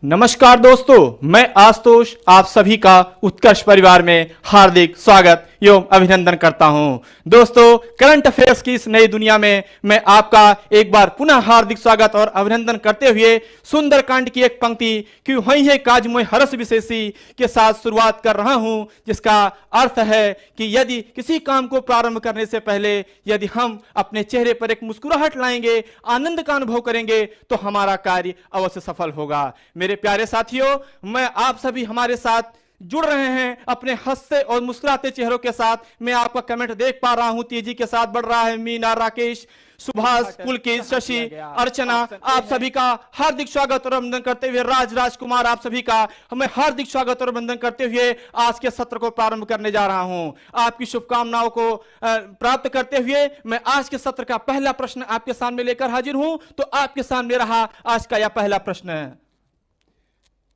नमस्कार दोस्तों, मैं आशुतोष आप सभी का उत्कर्ष परिवार में हार्दिक स्वागत एवं अभिनंदन करता हूं। दोस्तों, करंट अफेयर्स की इस नई दुनिया में मैं आपका एक बार पुनः हार्दिक स्वागत और अभिनंदन करते हुए सुंदरकांड की एक पंक्ति कि वही है काज मोय हरस विशेषी के साथ शुरुआत कर रहा हूं, जिसका अर्थ है कि यदि किसी काम को प्रारंभ करने से पहले यदि हम अपने चेहरे पर एक मुस्कुराहट लाएंगे, आनंद का अनुभव करेंगे, तो हमारा कार्य अवश्य सफल होगा। मेरे प्यारे साथियों, मैं आप सभी हमारे साथ जुड़ रहे हैं अपने हंसते और मुस्कुराते चेहरों के साथ। मैं आपका कमेंट देख पा रहा हूं, तेजी के साथ बढ़ रहा है। मीना, राकेश, सुभाष, पुलकित, शशि, अर्चना, आप सभी का हार्दिक स्वागत और अभिनंदन करते हुए राजकुमार, आप सभी का हमें हार्दिक स्वागत और अभिनंदन करते हुए आज के सत्र को प्रारंभ करने जा रहा हूं। आपकी शुभकामनाओं को प्राप्त करते हुए मैं आज के सत्र का पहला प्रश्न आपके सामने लेकर हाजिर हूं। तो आपके सामने रहा आज का यह पहला प्रश्न है।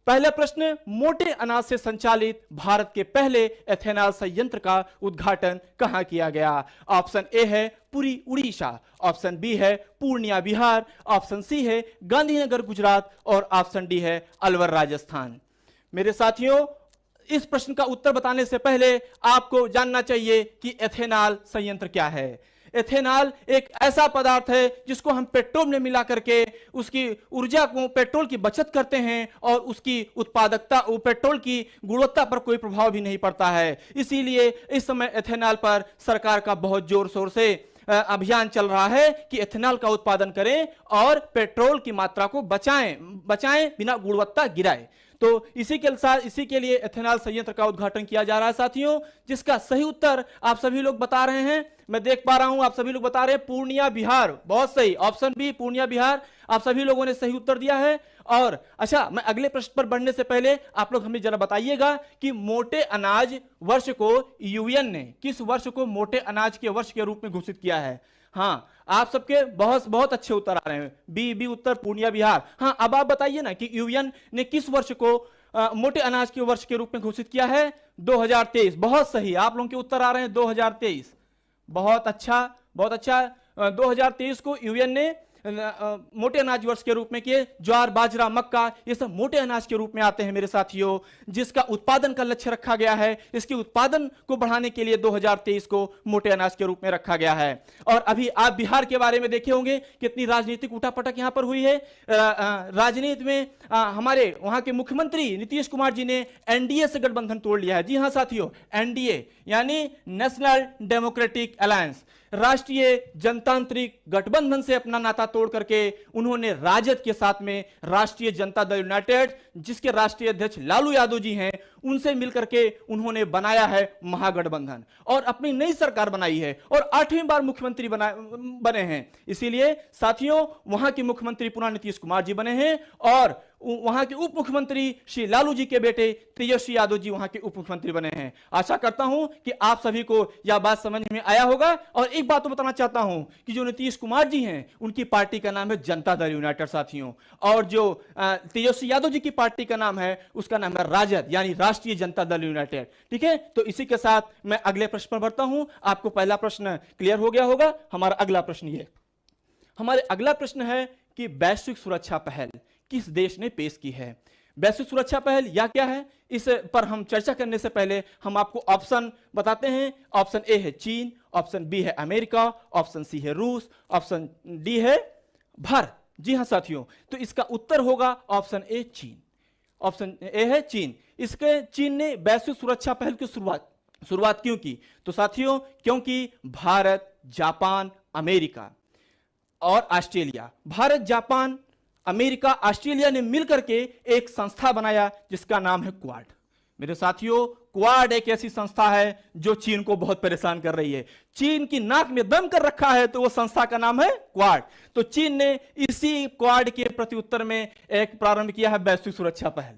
पहला प्रश्न, मोटे अनाज से संचालित भारत के पहले एथेनॉल संयंत्र का उद्घाटन कहां किया गया? ऑप्शन ए है पुरी उड़ीसा, ऑप्शन बी है पूर्णिया बिहार, ऑप्शन सी है गांधीनगर गुजरात और ऑप्शन डी है अलवर राजस्थान। मेरे साथियों, इस प्रश्न का उत्तर बताने से पहले आपको जानना चाहिए कि एथेनॉल संयंत्र क्या है। एथेनॉल एक ऐसा पदार्थ है जिसको हम पेट्रोल में मिला करके उसकी ऊर्जा को, पेट्रोल की बचत करते हैं और उसकी उत्पादकता, पेट्रोल की गुणवत्ता पर कोई प्रभाव भी नहीं पड़ता है। इसीलिए इस समय एथेनॉल पर सरकार का बहुत जोर शोर से अभियान चल रहा है कि एथेनॉल का उत्पादन करें और पेट्रोल की मात्रा को बचाएं बिना गुणवत्ता गिराए। तो इसी के लिए एथेनॉल संयंत्र का उद्घाटन किया जा रहा है साथियों, जिसका सही उत्तर आप सभी लोग बता रहे हैं। मैं देख पा रहा हूं आप सभी लोग बता रहे हैं पूर्णिया बिहार, बहुत सही। ऑप्शन बी पूर्णिया बिहार, आप सभी लोगों ने सही उत्तर दिया है। और अच्छा, मैं अगले प्रश्न पर बढ़ने से पहले आप लोग हमें जरा बताइएगा कि मोटे अनाज वर्ष को यूएन ने किस वर्ष को मोटे अनाज के वर्ष के रूप में घोषित किया है? हाँ, आप सबके बहुत अच्छे उत्तर आ रहे हैं। बी उत्तर पूर्णिया बिहार। हाँ, अब आप बताइए ना कि यूएन ने किस वर्ष को मोटे अनाज के वर्ष के रूप में घोषित किया है? 2023। बहुत सही, आप लोगों के उत्तर आ रहे हैं 2023। बहुत अच्छा 2023 को यूएन ने मोटे अनाज वर्ष के रूप में किए। ज्वार, बाजरा, मक्का, ये सब मोटे अनाज के रूप में आते हैं मेरे साथियों, जिसका उत्पादन का लक्ष्य रखा गया है। इसके उत्पादन को बढ़ाने के लिए 2023 को मोटे अनाज के रूप में रखा गया है। और अभी आप बिहार के बारे में देखे होंगे कितनी राजनीतिक उठापटक यहां पर हुई है। राजनीति में हमारे वहां के मुख्यमंत्री नीतीश कुमार जी ने एनडीए से गठबंधन तोड़ लिया है। जी हां साथियों, एनडीए यानी नेशनल डेमोक्रेटिक अलायंस, राष्ट्रीय जनतांत्रिक गठबंधन से अपना नाता तोड़ करके उन्होंने राजद के साथ में राष्ट्रीय जनता दल यूनाइटेड, जिसके राष्ट्रीय अध्यक्ष लालू यादव जी हैं, उनसे मिलकर के उन्होंने बनाया है महागठबंधन और अपनी नई सरकार बनाई है और 8वीं बार मुख्यमंत्री बने हैं। इसीलिए साथियों, वहां के मुख्यमंत्री पुनः नीतीश कुमार जी बने हैं और वहां के उप मुख्यमंत्री श्री लालू जी के बेटे तेजस्वी यादव जी वहां के उप मुख्यमंत्री बने हैं। आशा करता हूं कि आप सभी को यह बात समझ में आया होगा। और एक बात तो बताना चाहता हूं कि जो नीतीश कुमार जी हैं, उनकी पार्टी का नाम है जनता दल यूनाइटेड साथियों, और जो तेजस्वी यादव जी की पार्टी का नाम है, उसका नाम है राजद यानी राष्ट्रीय जनता दल यूनाइटेड। ठीक है, तो इसी के साथ मैं अगले प्रश्न पर बढ़ता हूं। आपको पहला प्रश्न क्लियर हो गया होगा। हमारा अगला प्रश्न है कि वैश्विक सुरक्षा पहल किस देश ने पेश की है? वैश्विक सुरक्षा पहल या क्या है, इस पर हम चर्चा करने से पहले हम आपको ऑप्शन बताते हैं। ऑप्शन ए है चीन, ऑप्शन बी है अमेरिका, ऑप्शन सी है रूस, ऑप्शन डी है भारत। जी हां साथियों, तो इसका उत्तर होगा ऑप्शन ए चीन। ऑप्शन ए है चीन। इसके चीन ने वैश्विक सुरक्षा पहल की शुरुआत क्यों की? तो साथियों, क्योंकि भारत, जापान, अमेरिका और Australia, Bharat, Japan, America, Australia ने मिलकर के एक संस्था बनाया जिसका नाम है क्वाड। मेरे साथियों, क्वाड एक ऐसी संस्था है जो चीन को बहुत परेशान कर रही है। चीन की नाक में दम कर रखा है, तो वो संस्था का नाम है क्वाड। तो चीन ने इसी क्वाड के प्रत्युत्तर में एक प्रारंभ किया है वैश्विक सुरक्षा पहल,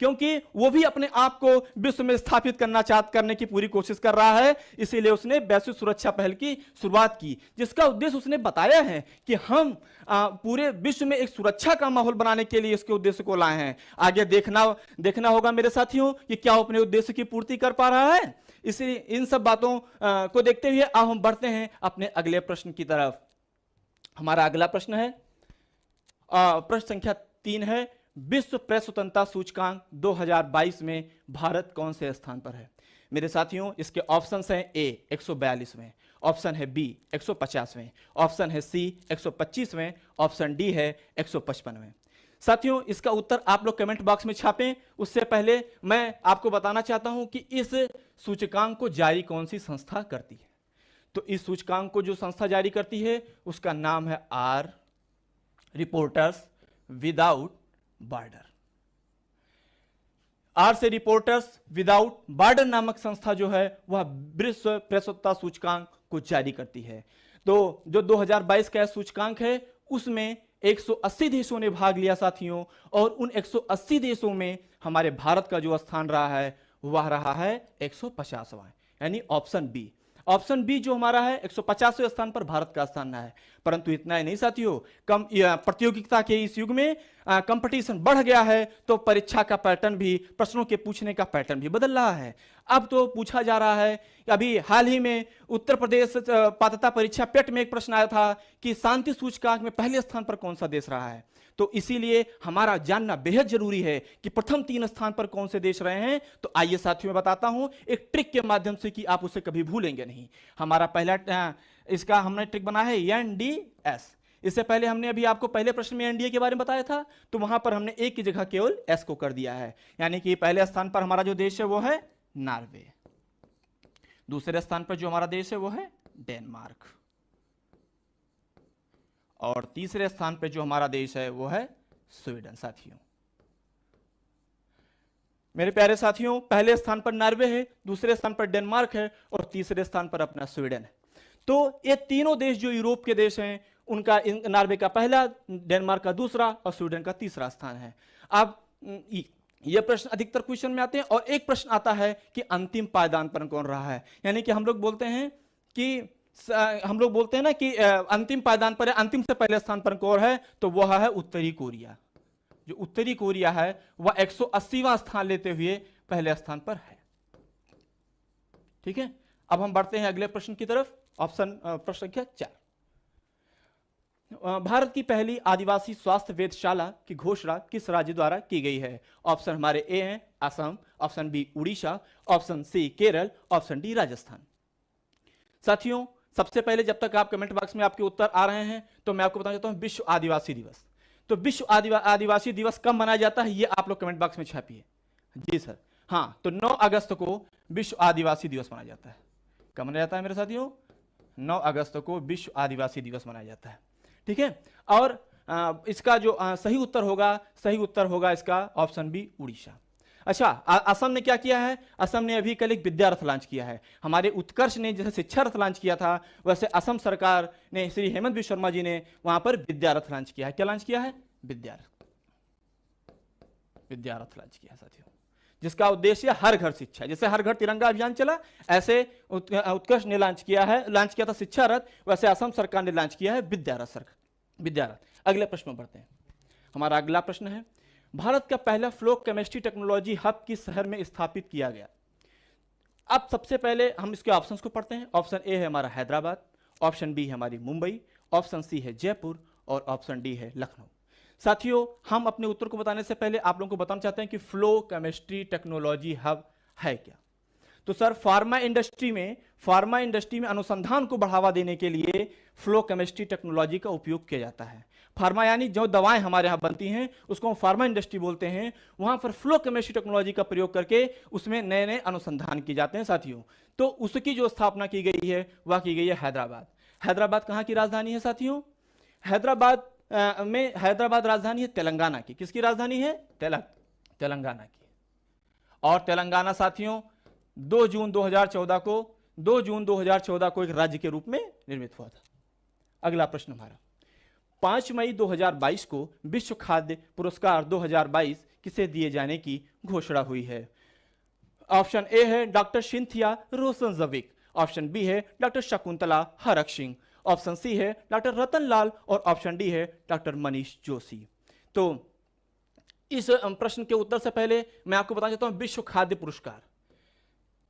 क्योंकि वो भी अपने आप को विश्व में स्थापित करने की पूरी कोशिश कर रहा है। इसीलिए उसने वैश्विक सुरक्षा पहल की शुरुआत की, जिसका उद्देश्य उसने बताया है कि हम पूरे विश्व में एक सुरक्षा का माहौल बनाने के लिए इसके उद्देश्य को लाए हैं। आगे देखना होगा मेरे साथियों कि क्या अपने उद्देश्य की पूर्ति कर पा रहा है। इसलिए इन सब बातों को देखते हुए अब हम बढ़ते हैं अपने अगले प्रश्न की तरफ। हमारा अगला प्रश्न है प्रश्न संख्या 3 है, विश्व प्रेस स्वतंत्रता सूचकांक 2022 में भारत कौन से स्थान पर है? मेरे साथियों, इसके ऑप्शंस हैं ए 142वें, ऑप्शन है बी 150वें, ऑप्शन है सी 125वें, ऑप्शन डी है 155वें। साथियों, इसका उत्तर आप लोग कमेंट बॉक्स में छापें। उससे पहले मैं आपको बताना चाहता हूं कि इस सूचकांक को जारी कौन सी संस्था करती है। तो इस सूचकांक को जो संस्था जारी करती है उसका नाम है R reporters without border. R से रिपोर्टर्स विदाउट बॉर्डर नामक संस्था जो है वह विश्व प्रेस स्वतंत्रता सूचकांक को जारी करती है। तो जो 2022 का सूचकांक है उसमें 180 देशों ने भाग लिया साथियों, और उन 180 देशों में हमारे भारत का जो स्थान रहा है वह रहा है 150वां, यानी ऑप्शन बी। ऑप्शन बी जो हमारा है 150वें स्थान पर भारत का स्थान है। परंतु इतना ही नहीं साथियों, कम प्रतियोगिता के इस युग में कंपटीशन बढ़ गया है, तो परीक्षा का पैटर्न भी, प्रश्नों के पूछने का पैटर्न भी बदल रहा है। अब तो पूछा जा रहा है, अभी हाल ही में उत्तर प्रदेश पात्रता परीक्षा पेट में एक प्रश्न आया था कि शांति सूचकांक में पहले स्थान पर कौन सा देश रहा है। तो इसीलिए हमारा जानना बेहद जरूरी है कि प्रथम 3 स्थान पर कौन से देश रहे हैं। तो आइए साथियों मैं बताता हूं एक ट्रिक के माध्यम से कि आप उसे कभी भूलेंगे नहीं। हमारा पहला इसका हमने ट्रिक बना है एनडीएस। इससे पहले हमने अभी आपको पहले प्रश्न में एनडीए के बारे में बताया था, तो वहां पर हमने ए की जगह केवल एस को कर दिया है, यानी कि पहले स्थान पर हमारा जो देश है वो है नॉर्वे, दूसरे स्थान पर जो हमारा देश है वो है डेनमार्क, और तीसरे स्थान पर जो हमारा देश है वो है स्वीडन। साथियों, मेरे प्यारे साथियों, पहले स्थान पर नॉर्वे है, दूसरे स्थान पर डेनमार्क है, और तीसरे स्थान पर अपना स्वीडन है। तो ये तीनों देश जो यूरोप के देश हैं, उनका नॉर्वे का पहला, डेनमार्क का दूसरा और स्वीडन का तीसरा स्थान है। अब ये प्रश्न अधिकतर क्वेश्चन में आते हैं, और एक प्रश्न आता है कि अंतिम पायदान पर कौन रहा है। यानी कि हम लोग बोलते हैं ना कि अंतिम पायदान पर, अंतिम से पहले स्थान पर कौन है, तो वह है उत्तरी कोरिया। जो उत्तरी कोरिया है वह 180वां स्थान लेते हुए पहले स्थान पर है। ठीक है, अब हम बढ़ते हैं अगले प्रश्न की तरफ। प्रश्न संख्या 4। भारत की पहली आदिवासी स्वास्थ्य वेधशाला की घोषणा किस राज्य द्वारा की गई है? ऑप्शन हमारे ए हैं Assam, option B Orissa, option C Kerala, option D Rajasthan. साथियों, सबसे पहले जब तक आप कमेंट बॉक्स में आपके उत्तर आ रहे हैं तो मैं आपको बताना चाहता हूं विश्व आदिवासी दिवस। तो विश्व आदिवासी दिवस कब मनाया जाता है, ये आप लोग कमेंट बॉक्स में छापिए। जी सर, हाँ, तो 9 अगस्त को विश्व आदिवासी दिवस मनाया जाता है। कब मनाया जाता है मेरे साथियों? 9 अगस्त को विश्व आदिवासी दिवस मनाया जाता है। ठीक है, और इसका जो सही उत्तर होगा इसका ऑप्शन बी उड़ीसा। अच्छा, असम ने क्या किया है? असम ने अभी कल एक विद्या रथ लॉन्च किया है। हमारे उत्कर्ष ने जैसे शिक्षा रथ लॉन्च किया था, वैसे असम सरकार ने, श्री हेमंत बिश्व शर्मा जी ने वहां पर विद्या रथ लॉन्च किया है। क्या लॉन्च किया है? विद्या रथ लॉन्च किया है साथियों, जिसका उद्देश्य हर घर शिक्षा। जैसे हर घर तिरंगा अभियान चला, ऐसे उत्कर्ष ने लॉन्च किया था शिक्षा रथ, वैसे असम सरकार ने लॉन्च किया है विद्या रथ। अगले प्रश्न में बढ़ते हैं। हमारा अगला प्रश्न है, भारत का पहला फ्लो केमिस्ट्री टेक्नोलॉजी हब किस शहर में स्थापित किया गया? अब सबसे पहले हम इसके ऑप्शंस को पढ़ते हैं। ऑप्शन ए है हमारा हैदराबाद, ऑप्शन बी है हमारी मुंबई, ऑप्शन सी है जयपुर, और ऑप्शन डी है लखनऊ। साथियों, हम अपने उत्तर को बताने से पहले आप लोगों को बताना चाहते हैं कि फ्लो केमिस्ट्री टेक्नोलॉजी हब है क्या। तो सर, फार्मा इंडस्ट्री में अनुसंधान को बढ़ावा देने के लिए फ्लो केमिस्ट्री टेक्नोलॉजी का उपयोग किया जाता है। फार्मा यानी जो दवाएं हमारे यहां बनती हैं उसको हम फार्मा इंडस्ट्री बोलते हैं। वहां पर फ्लो केमिस्ट्री टेक्नोलॉजी का प्रयोग करके उसमें नए नए अनुसंधान किए जाते हैं साथियों। तो उसकी जो स्थापना की गई है वह की गई है हैदराबाद। हैदराबाद कहां की राजधानी है साथियों? हैदराबाद राजधानी है तेलंगाना की। किसकी राजधानी है? तेलंगाना की। और तेलंगाना साथियों 2 जून 2014 को एक राज्य के रूप में निर्मित हुआ था। अगला प्रश्न हमारा, 5 मई 2022 को विश्व खाद्य पुरस्कार 2022 किसे दिए जाने की घोषणा हुई है? ऑप्शन ए है doctor Cynthia Rosenzweig, option B है doctor Shakuntala Harak Singh, option C है डॉक्टर रतन लाल, और ऑप्शन डी है डॉक्टर मनीष जोशी। तो इस प्रश्न के उत्तर से पहले मैं आपको बताना चाहता हूं विश्व खाद्य पुरस्कार।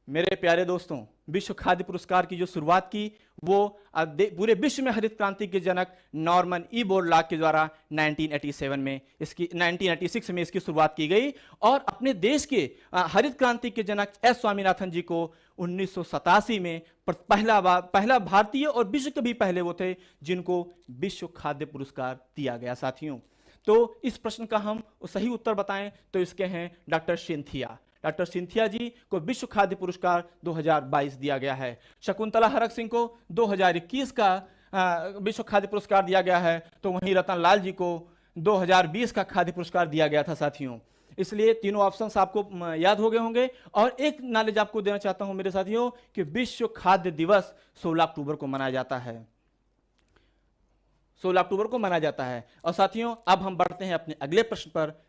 मेरे प्यारे दोस्तों, विश्व खाद्य पुरस्कार की जो शुरुआत की वो पूरे विश्व में हरित क्रांति के जनक नॉर्मन ई बोरलॉग के द्वारा 1986 में इसकी शुरुआत की गई, और अपने देश के हरित क्रांति के जनक एस स्वामीनाथन जी को 1987 में पहला भारतीय और विश्व के भी पहले वो थे जिनको विश्व खाद्य पुरस्कार दिया गया। साथियों, तो इस प्रश्न का हम सही उत्तर बताएं तो इसके हैं डॉक्टर सिंथिया। डॉक्टर सिंथिया जी को विश्व खाद्य पुरस्कार 2022 दिया गया है। शकुंतला हरक सिंह को 2021 का विश्व खाद्य पुरस्कार दिया गया है, तो वहीं रतन लाल जी को 2020 का खाद्य पुरस्कार दिया गया था। साथियों, इसलिए तीनों ऑप्शंस आपको याद हो गए होंगे। और एक नॉलेज आपको देना चाहता हूं मेरे साथियों कि विश्व खाद्य दिवस 16 अक्टूबर को मनाया जाता है। 16 अक्टूबर को मनाया जाता है। और साथियों, अब हम बढ़ते हैं अपने अगले प्रश्न पर।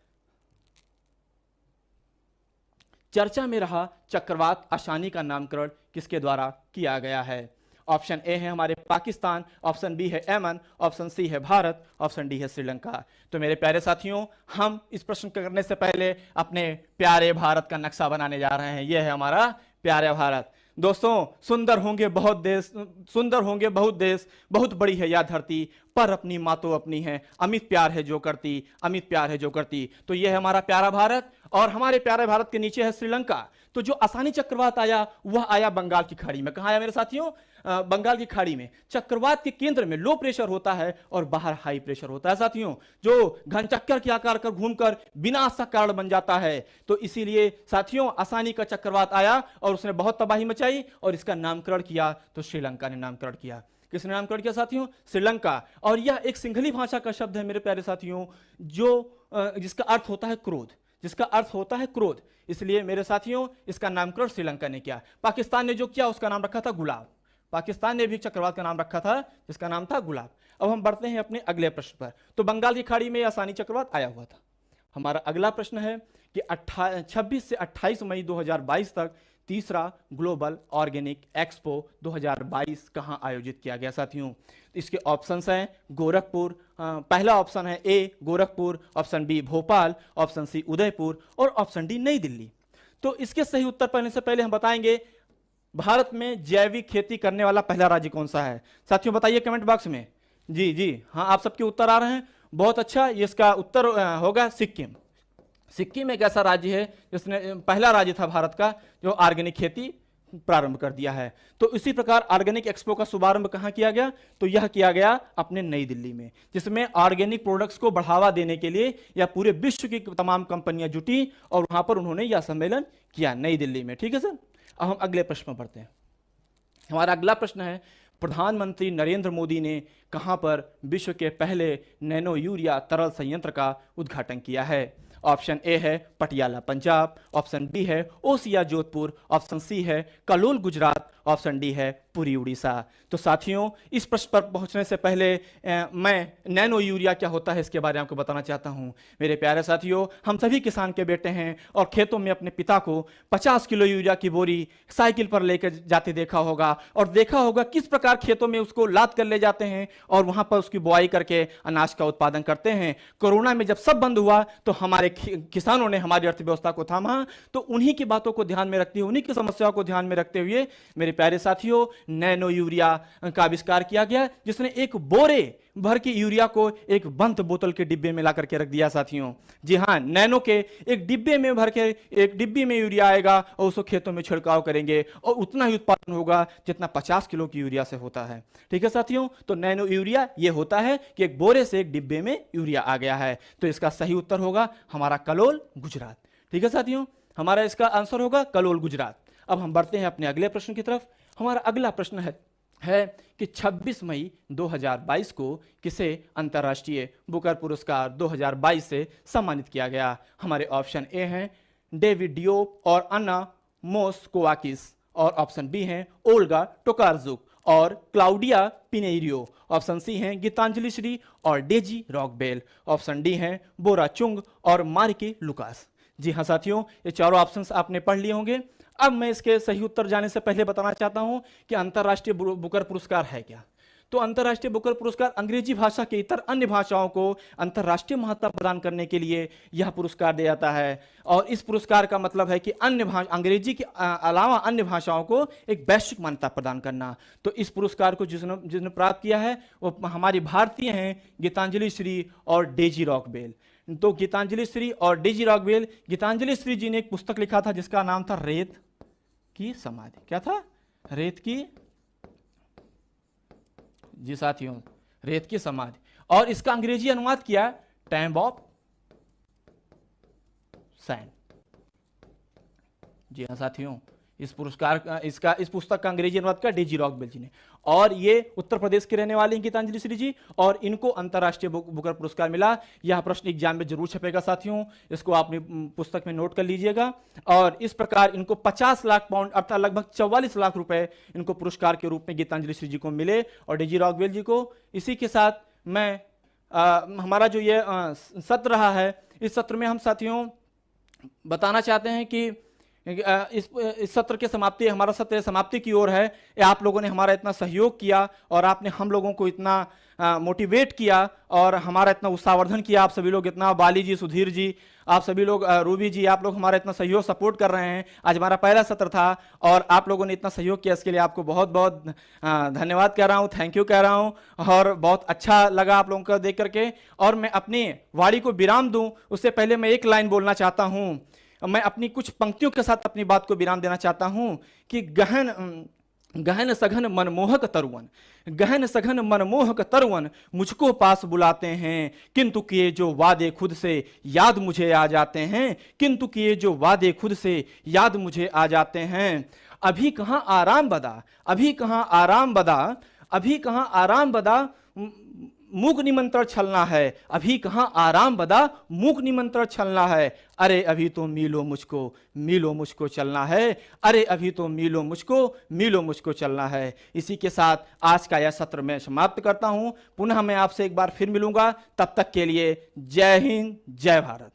चर्चा में रहा चक्रवात आसानी का नामकरण किसके द्वारा किया गया है? ऑप्शन ए है हमारे पाकिस्तान, ऑप्शन बी है यमन, ऑप्शन सी है भारत, ऑप्शन डी है श्रीलंका। तो मेरे प्यारे साथियों, हम इस प्रश्न करने से पहले अपने प्यारे भारत का नक्शा बनाने जा रहे हैं। यह है हमारा प्यारा भारत। दोस्तों, सुंदर होंगे बहुत देश, बहुत बड़ी है यह धरती, पर अपनी माँ तो अपनी है, अमित प्यार है जो करती। तो यह है हमारा प्यारा भारत, और हमारे प्यारे भारत के नीचे है श्रीलंका। तो जो आसानी चक्रवात आया वह आया बंगाल की खाड़ी में। कहां आया मेरे साथियों? बंगाल की खाड़ी में। चक्रवात के केंद्र में लो प्रेशर होता है और बाहर हाई प्रेशर होता है साथियों, जो घन चक्कर के आकार कर घूमकर विनाश का कारण बन जाता है। तो इसीलिए साथियों, आसानी का चक्रवात आया और उसने बहुत तबाही मचाई, और इसका नामकरण किया तो श्रीलंका ने नामकरण किया। किसने नामकरण किया साथियों? श्रीलंका। और यह एक सिंहली भाषा का शब्द है मेरे प्यारे साथियों, जिसका अर्थ होता है क्रोध। इसलिए मेरे साथियों, इसका नामकरण श्रीलंका ने किया। पाकिस्तान ने जो किया उसका नाम रखा था गुलाब। पाकिस्तान ने भी चक्रवात का नाम रखा था जिसका नाम था गुलाब। अब हम बढ़ते हैं अपने अगले प्रश्न पर। तो बंगाल की खाड़ी में आसानी चक्रवात आया हुआ था। हमारा अगला प्रश्न है कि 26 से 28 मई 2022 तक तीसरा ग्लोबल ऑर्गेनिक एक्सपो 2022 कहां आयोजित किया गया साथियों? इसके ऑप्शंस हैं गोरखपुर, पहला ऑप्शन है A Gorakhpur, option B Bhopal, option C Udaipur, और ऑप्शन डी नई दिल्ली। तो इसके सही उत्तर पाने से पहले हम बताएंगे भारत में जैविक खेती करने वाला पहला राज्य कौन सा है। साथियों बताइए कमेंट बॉक्स में। जी हाँ, आप सबके उत्तर आ रहे हैं, बहुत अच्छा। इसका उत्तर होगा सिक्किम। सिक्किम एक ऐसा राज्य है जिसने पहला राज्य था भारत का जो ऑर्गेनिक खेती प्रारंभ कर दिया है। तो इसी प्रकार ऑर्गेनिक एक्सपो का शुभारंभ कहां किया गया? तो यह किया गया अपने नई दिल्ली में, जिसमें ऑर्गेनिक प्रोडक्ट्स को बढ़ावा देने के लिए या पूरे विश्व की तमाम कंपनियां जुटी और वहां पर उन्होंने यह सम्मेलन किया नई दिल्ली में। ठीक है सर। अब हम अगले प्रश्न पर बढ़ते हैं। हमारा अगला प्रश्न है, प्रधानमंत्री नरेंद्र मोदी ने कहां पर विश्व के पहले नैनो यूरिया तरल संयंत्र का उद्घाटन किया है? ऑप्शन ए है पटियाला पंजाब, ऑप्शन बी है ओसिया जोधपुर, ऑप्शन सी है कलोल गुजरात, ऑप्शन डी है पुरी उड़ीसा। तो साथियों, इस प्रश्न पर पहुंचने से पहले मैं नैनो यूरिया क्या होता है इसके बारे में आपको बताना चाहता हूं। मेरे प्यारे साथियों, हम सभी किसान के बेटे हैं और खेतों में अपने पिता को 50 किलो यूरिया की बोरी साइकिल पर लेकर जाते देखा होगा, और देखा होगा किस प्रकार खेतों में उसको लाद कर ले जाते हैं और वहां पर उसकी बुआई करके अनाज का उत्पादन करते हैं। कोरोना में जब सब बंद हुआ तो हमारे किसानों ने हमारी अर्थव्यवस्था को थामा। तो उन्हीं की बातों को ध्यान में रखते हुए, उन्हीं की समस्याओं को ध्यान में रखते हुए मेरे प्यारे साथियों, नैनो यूरिया का आविष्कार किया गया, जिसने एक बोरे भर की यूरिया को एक बंद बोतल के डिब्बे में ला करके रख दिया साथियों। जी हां, नैनो के एक डिब्बे में भर के एक डिब्बे में यूरिया आएगा और उसको खेतों में छिड़काव करेंगे और उतना ही उत्पादन होगा जितना 50 किलो की यूरिया से होता है। ठीक है साथियों, तो नैनो यूरिया ये होता है कि एक बोरे से एक डिब्बे में यूरिया आ गया है। तो इसका सही उत्तर होगा हमारा कलोल गुजरात। ठीक है साथियों, हमारा इसका आंसर होगा कलोल गुजरात। अब हम बढ़ते हैं अपने अगले प्रश्न की तरफ। हमारा अगला प्रश्न है कि 26 मई 2022 को किसे अंतर्राष्ट्रीय बुकर पुरस्कार 2022 से सम्मानित किया गया? हमारे ऑप्शन ए हैं डेविड डियोप और अन्ना मोस्कोवाकिस, और ऑप्शन बी हैं ओल्गा टोकार्जुक और क्लाउडिया पिनेरियो, ऑप्शन सी हैं गीतांजलि श्री और डेजी रॉकबेल, ऑप्शन डी हैं बोरा चुंग और मार्के लुकास। जी हाँ साथियों, ये चारों ऑप्शंस आपने पढ़ लिए होंगे। अब मैं इसके सही उत्तर जाने से पहले बताना चाहता हूं कि अंतर्राष्ट्रीय बुकर पुरस्कार है क्या। तो अंतर्राष्ट्रीय बुकर पुरस्कार अंग्रेजी भाषा के इतर अन्य भाषाओं को अंतर्राष्ट्रीय महत्ता प्रदान करने के लिए यह पुरस्कार दिया जाता है। और इस पुरस्कार का मतलब है कि अन्य भाषा, अंग्रेजी के अलावा अन्य भाषाओं को एक वैश्विक मान्यता प्रदान करना। तो इस पुरस्कार को जिसने प्राप्त किया है वो हमारी भारतीय हैं, गीतांजलि श्री और डेजी रॉकवेल। तो गीतांजलि श्री और डेजी रॉकवेल, गीतांजलि श्री जी ने एक पुस्तक लिखा था जिसका नाम था रेत की समाधि। क्या था? रेत की, जी साथियों, रेत की समाधि। और इसका अंग्रेजी अनुवाद किया टैम्ब ऑफ सैंड। जी हाँ साथियों, इस पुरस्कार का इस पुस्तक का अंग्रेजी अनुवाद किया डेजी रॉकवेल जी ने। और ये उत्तर प्रदेश के रहने वाले हैं गीतांजलि श्री जी, और इनको अंतर्राष्ट्रीय बुकर पुरस्कार मिला। यह प्रश्न एग्जाम में जरूर छपेगा साथियों, इसको आप पुस्तक में नोट कर लीजिएगा। और इस प्रकार इनको 50 लाख पाउंड अर्थात लगभग 44 लाख रुपए इनको पुरस्कार के रूप में गीतांजलि श्री जी को मिले और डेजी रॉकवेल जी को। इसी के साथ मैं हमारा जो ये सत्र रहा है, इस सत्र में हम साथियों बताना चाहते हैं कि इस सत्र के समाप्ति, हमारा सत्र समाप्ति की ओर है। आप लोगों ने हमारा इतना सहयोग किया और आपने हम लोगों को इतना मोटिवेट किया और हमारा इतना उत्साहवर्धन किया। आप सभी लोग इतना, बाली जी, सुधीर जी, आप सभी लोग, रूबी जी, आप लोग हमारा इतना सहयोग सपोर्ट कर रहे हैं। आज हमारा पहला सत्र था और आप लोगों ने इतना सहयोग किया, इसके लिए आपको बहुत बहुत धन्यवाद कह रहा हूँ, थैंक यू कह रहा हूँ। और बहुत अच्छा लगा आप लोगों को देख करके। और मैं अपनी वाणी को विराम दूं उससे पहले मैं एक लाइन बोलना चाहता हूँ। मैं अपनी कुछ पंक्तियों के साथ अपनी बात को विराम देना चाहता हूं कि गहन सघन मनमोहक तरुवन, गहन सघन मनमोहक तरुवन मुझको पास बुलाते हैं, किंतु किए जो वादे खुद से याद मुझे आ जाते हैं, किंतु किए जो वादे खुद से याद मुझे आ जाते हैं। अभी कहाँ आराम बदा, अभी कहाँ आराम बदा, अभी कहाँ आराम बदा, मूक निमंत्रण छलना है, अभी कहाँ आराम बदा, मूक निमंत्रण छलना है। अरे अभी तो मिलो मुझको, मिलो मुझको चलना है, अरे अभी तो मिलो मुझको, मिलो मुझको चलना है। इसी के साथ आज का यह सत्र मैं समाप्त करता हूं। पुनः मैं आपसे एक बार फिर मिलूंगा, तब तक के लिए जय हिंद, जय भारत।